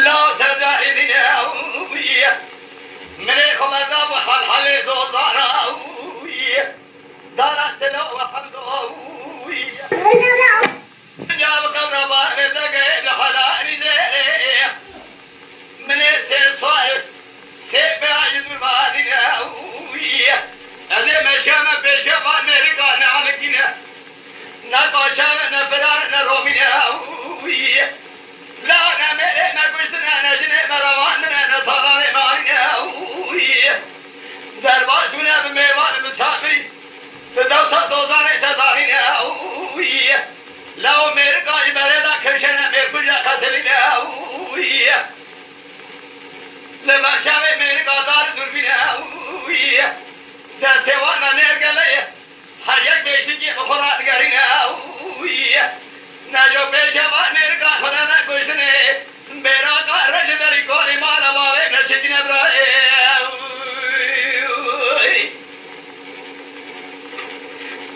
لا سجائدنا ويا من خمزة وحل زوزارا ويا دار سلو وحمد ويا جاب قبر بارزق لحلا رجال من سيصائر سيبعيد المالنا ويا هذا مشانا بشفا أمريكا نعلقنا نباشانا نفلانا رومنا ويا لا نمري نقشتنا نجني مرواننا نطلع مالنا ويا درباسنا بميوان مسافري تدوسا دوزاني تدارينا ويا لو أمريكا يبردا كرشنا ميركوجا قتلنا ويا لما شاف أمريكا دار دربنا ويا دسوانا نرجليه حياك بيشتكي بخورات قرينا ويا نجو بيشوا نرجع خلنا كوشني بيراقا رجبري كوني مالا باوي نشتنا براي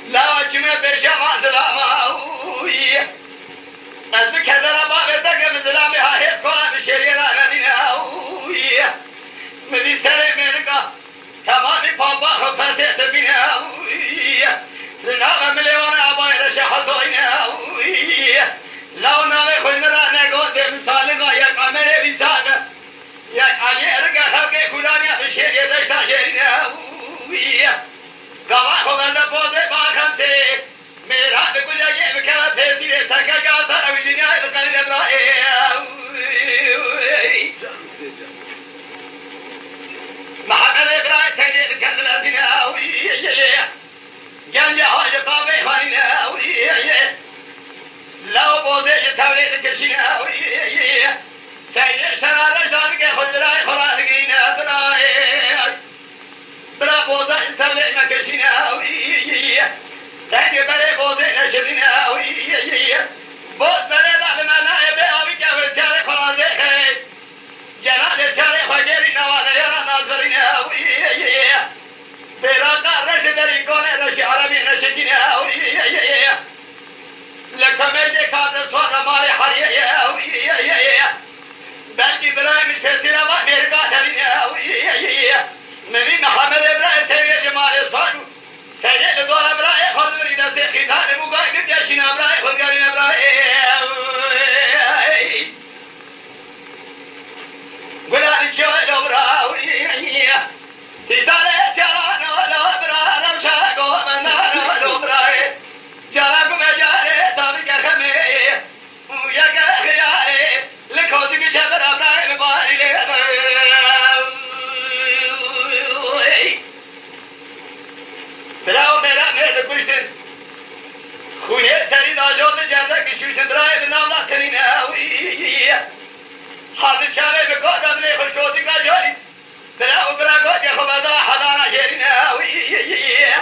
لا وجمع بيشوا سلاما ويا أذكر ذا باوي تك سلامي هاي كولا بشريرا ردينا ويا مدي سري أمريكا تمامي بابا فاسي سبينا ويا لنا مليون أباي رشحتوينا ويا لو نامي خلنا نقول مثال غاية كاميرا بيسانا يا علي أرجع خلقي كلانيا بشير يدشنا شيرنا ويا كما خلنا بوزي باخنسي मेरा बिल्कुल ये क्या थे सीधे थका क्या सारा विजय है तो कल जब रहा محمد إبراهيم تجد كذا دينا ويا جان جهاز قابل خانينا ويا لو بودي تولد كشينا ويا سيد شرار شارك خضراء خلاقينا براي برا بودي تولد كشينا ويا تاني برا بودي نشرنا ويا بود برا بعد ما نائب أبي جابر جاري خلاص جناد جاري خجري نوانا يا ناظرنا ويا بلاقا رشدري كونه رش عربي نشدنا ويا لكم يجي كاد صار مالي حريا ويا بلكي برايم فسيلا ما بيرقا دارنا ويا نبي محمد إبراهيم سيد جمال إسفانو سيد دول إبراهيم خضري دسي خدار مقايد جاشين إبراهيم خدقارين إبراهيم ولا نشوي إبراهيم تداري جانا ولا إبراهيم شاكو منانا ولا إبراهيم جاكو مجاري تابك خمي ويا كخياري لكوزك شبر إبراهيم باري براو میرا میرا کشتن خونه سری داشت جنده کشیدن برای ناملا کنینه ویه حاضر شاله بکردم نه خوشوتی کجاری براو براگو جه خبردا حدانا جرینه ویه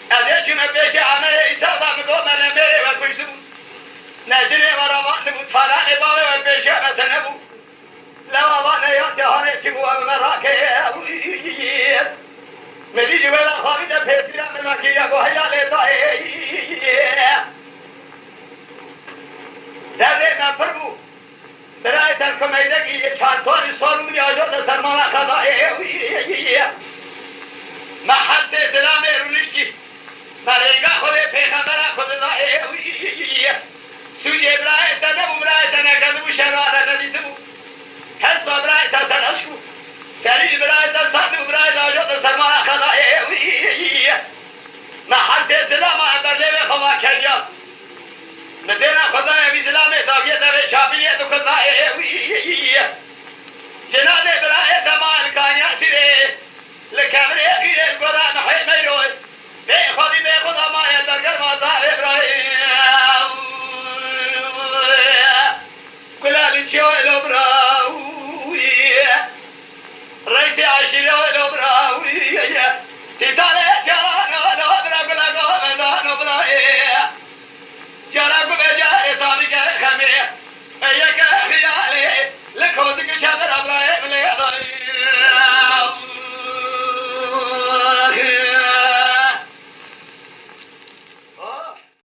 ازش من پیش عمل ایسادا بگو من میره و کشتم نشینه و روان بود فلان باوی و پیش مثلا بود لو آوان یاد جهانه چی بود مراکه ویه مدی جولا خواهید پیسیرا ملاکیه گوهیا لیتا درده من فرمو برای ترکمیدگی یه 4 سال می آجود سرمانه خدای محل اسلام رونشکی مرگا خود پیغمبر خود دای سوجه برای تنبو برای تنکدو شراره ندیدمو حسا برای تسرشکو سریع برای تسرد برای داجود سرمانه خدای محل اسلام اندرده خوا کریا مدينة خدايا بإسلامي تابية تبي شافية خدايا جنادة براية تمال كانيا سيرة لكامري أخير القرآن محي ميروي بخدي بخدا ما يدرك ما صار إبراهيم كلا بنشوا إبراهيم رئيس عشيرة إبراهيم تداري